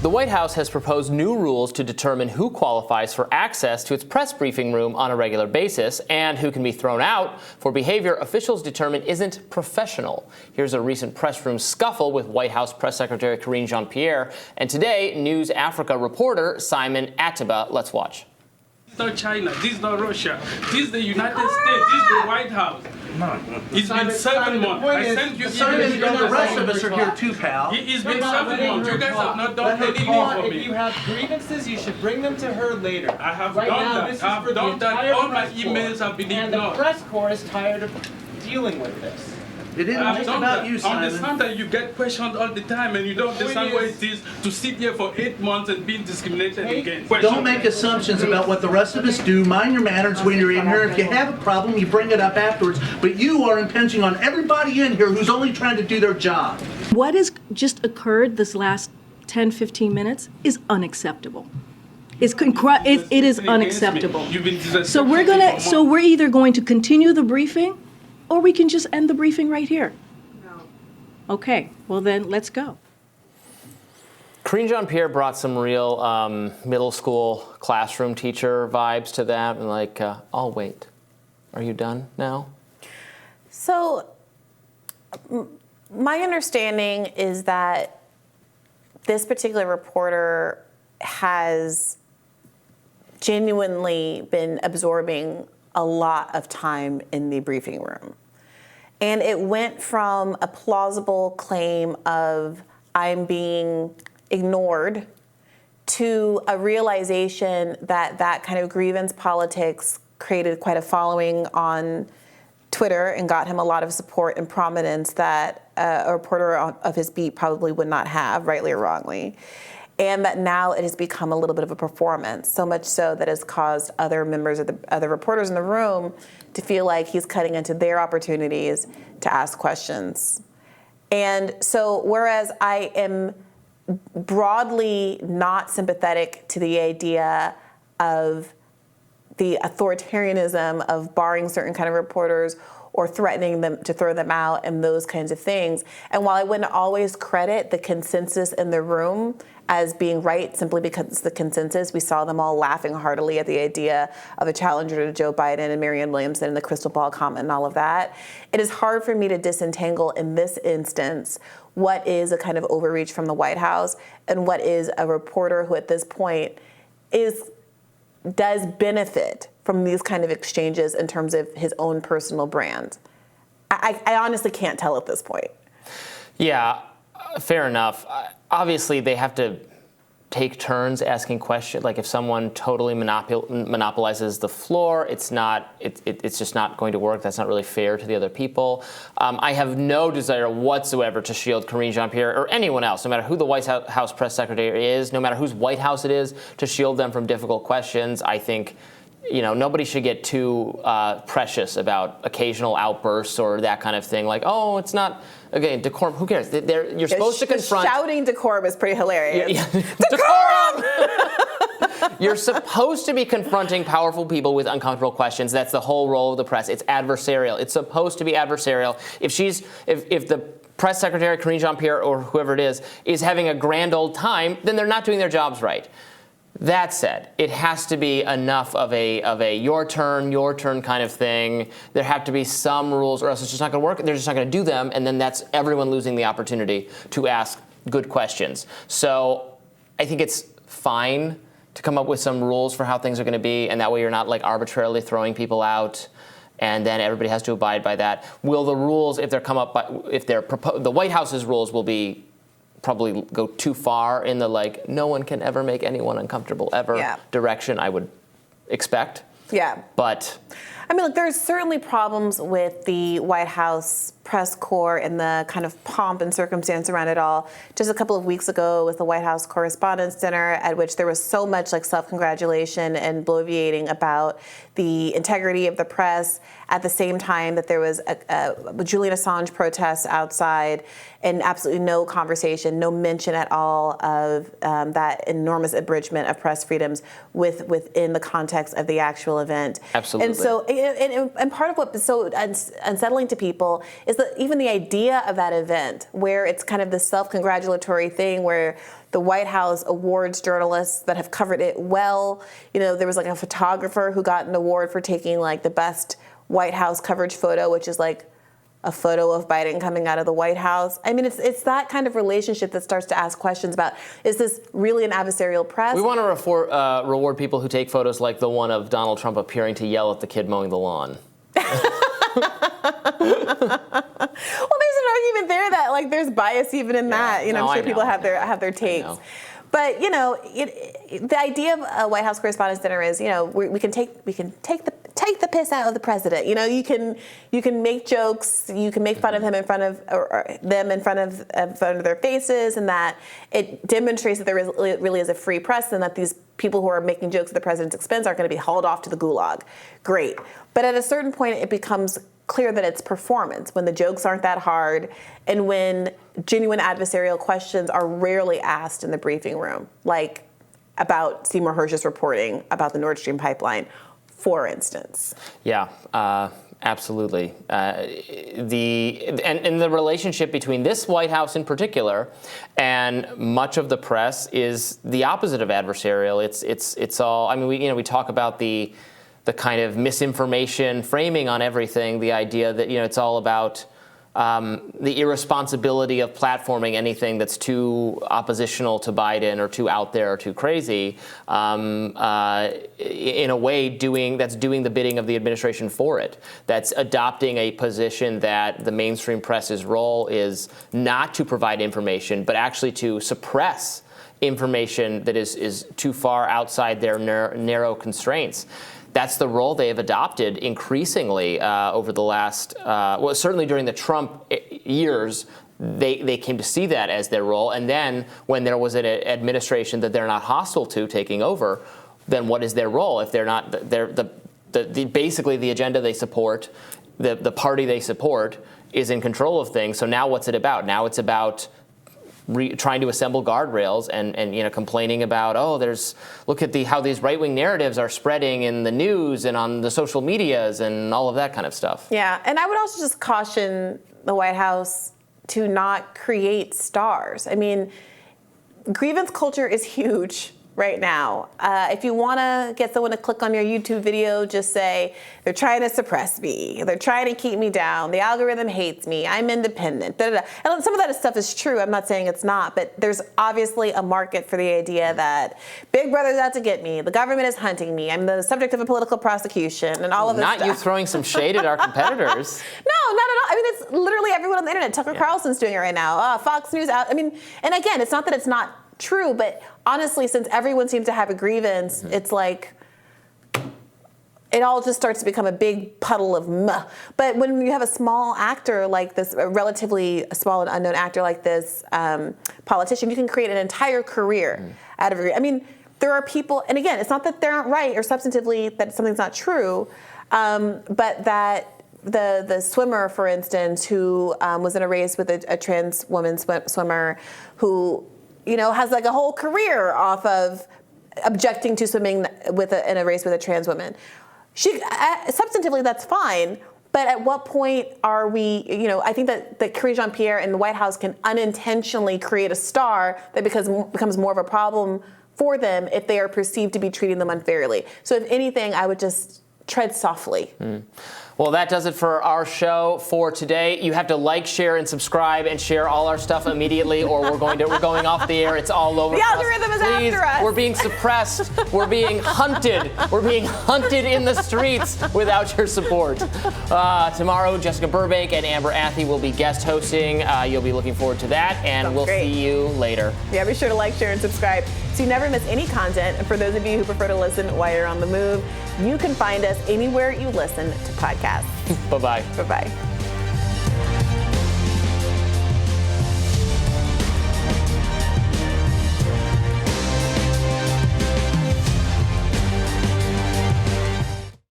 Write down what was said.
The White House has proposed new rules to determine who qualifies for access to its press briefing room on a regular basis and who can be thrown out for behavior officials determine isn't professional. Here's a recent press room scuffle with White House Press Secretary Karine Jean-Pierre and today News Africa reporter Simon Ateba. Let's watch. This is not China, this is not Russia, this is the United States, this is the White House. It's been 7 months. I sent you emails. The rest of us are here too, pal. It's been 7 months. You guys have not done anything for me. If you have grievances, you should bring them to her later. I have done that. I have done that. All my emails have been ignored. And the press corps is tired of dealing with this. It isn't just about you, Simon. I understand that you get questioned all the time and you don't understand what it is to sit here for 8 months and being discriminated against. Don't make assumptions about what the rest of us do. Mind your manners when you're in here. If you have a problem, you bring it up afterwards. But you are impinging on everybody in here who's only trying to do their job. What has just occurred this last 10, 15 minutes is unacceptable. It is unacceptable. So we're either going to continue the briefing or we can just end the briefing right here. No. Okay, well then, let's go. Karine Jean-Pierre brought some real middle school classroom teacher vibes to that, and like, I'll wait. Are you done now? So, my understanding is that this particular reporter has genuinely been absorbing a lot of time in the briefing room. And it went from a plausible claim of I'm being ignored to a realization that that kind of grievance politics created quite a following on Twitter and got him a lot of support and prominence that a reporter of his beat probably would not have, rightly or wrongly. And that now it has become a little bit of a performance, so much so that has caused other members of the other reporters in the room to feel like he's cutting into their opportunities to ask questions. And so whereas I am broadly not sympathetic to the idea of the authoritarianism of barring certain kind of reporters or threatening them to throw them out and those kinds of things, and while I wouldn't always credit the consensus in the room as being right simply because it's the consensus, we saw them all laughing heartily at the idea of a challenger to Joe Biden and Marianne Williamson and the crystal ball comment and all of that. It is hard for me to disentangle in this instance what is a kind of overreach from the White House and what is a reporter who at this point does benefit from these kind of exchanges in terms of his own personal brand. I honestly can't tell at this point. Yeah, fair enough. Obviously, they have to take turns asking questions. Like if someone totally monopolizes the floor, it's just not going to work. That's not really fair to the other people. I have no desire whatsoever to shield Karine Jean-Pierre or anyone else, no matter who the White House press secretary is, no matter whose White House it is, to shield them from difficult questions. I think, nobody should get too precious about occasional outbursts or that kind of thing. Like, oh, it's not, okay, decorum, who cares? You're supposed to confront. Shouting decorum is pretty hilarious. Yeah. Decorum! You're supposed to be confronting powerful people with uncomfortable questions. That's the whole role of the press. It's adversarial. It's supposed to be adversarial. If the press secretary, Karine Jean-Pierre, or whoever it is having a grand old time, then they're not doing their jobs right. That said, it has to be enough of a your turn kind of thing. There have to be some rules, or else it's just not going to work. They're just not going to do them, and then that's everyone losing the opportunity to ask good questions. So I think it's fine to come up with some rules for how things are going to be, and that way you're not like arbitrarily throwing people out, and then everybody has to abide by that. Will the rules, if the White House's rules will be probably go too far in the like no one can ever make anyone uncomfortable ever direction, I would expect. Yeah. But I mean, look, there's certainly problems with the White House press corps and the kind of pomp and circumstance around it all. Just a couple of weeks ago with the White House Correspondents' Dinner, at which there was so much like self-congratulation and bloviating about the integrity of the press, at the same time that there was a Julian Assange protests outside and absolutely no conversation, no mention at all of that enormous abridgment of press freedoms within the context of the actual event. Absolutely. And so and part of what's so unsettling to people is that even the idea of that event, where it's kind of this self-congratulatory thing where the White House awards journalists that have covered it well. You know, there was like a photographer who got an award for taking like the best White House coverage photo, which is like a photo of Biden coming out of the White House. I mean, it's that kind of relationship that starts to ask questions about, is this really an adversarial press? We want to reward people who take photos like the one of Donald Trump appearing to yell at the kid mowing the lawn. Well, there's an argument there that like there's bias even in that. You know, I'm sure people have their takes. But you know, the idea of a White House Correspondents' Dinner is, you know, we can take the piss out of the president. You know, you can make jokes, you can make fun of him in front of them in front of their faces, and that it demonstrates that there really is a free press, and that these people who are making jokes at the president's expense aren't going to be hauled off to the gulag. Great, but at a certain point, it becomes clear that it's performance when the jokes aren't that hard, and when genuine adversarial questions are rarely asked in the briefing room, like about Seymour Hersh's reporting about the Nord Stream pipeline, for instance. Yeah, absolutely. And the relationship between this White House in particular and much of the press is the opposite of adversarial. It's all. I mean, we talk about the kind of misinformation framing on everything. The idea that it's all about the irresponsibility of platforming anything that's too oppositional to Biden or too out there or too crazy, in a way that's doing the bidding of the administration for it. That's adopting a position that the mainstream press's role is not to provide information, but actually to suppress information that is too far outside their narrow constraints. That's the role they have adopted increasingly over the last, certainly during the Trump years, they came to see that as their role. And then when there was an administration that they're not hostile to taking over, then what is their role? If they're not, basically the agenda they support, the party they support is in control of things. So now what's it about? Now it's about trying to assemble guardrails and complaining about, look at how these right-wing narratives are spreading in the news and on the social medias and all of that kind of stuff. Yeah, and I would also just caution the White House to not create stars. I mean, grievance culture is huge right now. If you want to get someone to click on your YouTube video, just say, they're trying to suppress me. They're trying to keep me down. The algorithm hates me. I'm independent. Da, da, da. And some of that stuff is true. I'm not saying it's not. But there's obviously a market for the idea that Big Brother's out to get me. The government is hunting me. I'm the subject of a political prosecution and all of this stuff. Not you throwing some shade at our competitors. No, not at all. I mean, it's literally everyone on the internet. Tucker Carlson's doing it right now. Fox News out. I mean, and again, it's not that it's not true, but honestly, since everyone seems to have a grievance, it's like it all just starts to become a big puddle of muh. But when you have a small actor like this, a relatively small and unknown actor like this politician, you can create an entire career out of it. I mean, there are people, and again, it's not that they aren't right or substantively that something's not true, but that the swimmer, for instance, who was in a race with a trans woman swimmer who has like a whole career off of objecting to swimming in a race with a trans woman. Substantively, that's fine. But at what point are we, I think that Karine Jean-Pierre and the White House can unintentionally create a star that becomes more of a problem for them if they are perceived to be treating them unfairly. So if anything, I would just tread softly. Well, that does it for our show for today. You have to like, share, and subscribe, and share all our stuff immediately, or we're going off the air. It's all over. The algorithm is after us. We're being suppressed. We're being hunted. We're being hunted in the streets without your support. Tomorrow, Jessica Burbank and Amber Athey will be guest hosting. You'll be looking forward to that, and we'll see you later. Yeah, be sure to like, share, and subscribe so you never miss any content. And for those of you who prefer to listen while you're on the move, you can find us anywhere you listen to podcasts. Bye-bye. Bye-bye.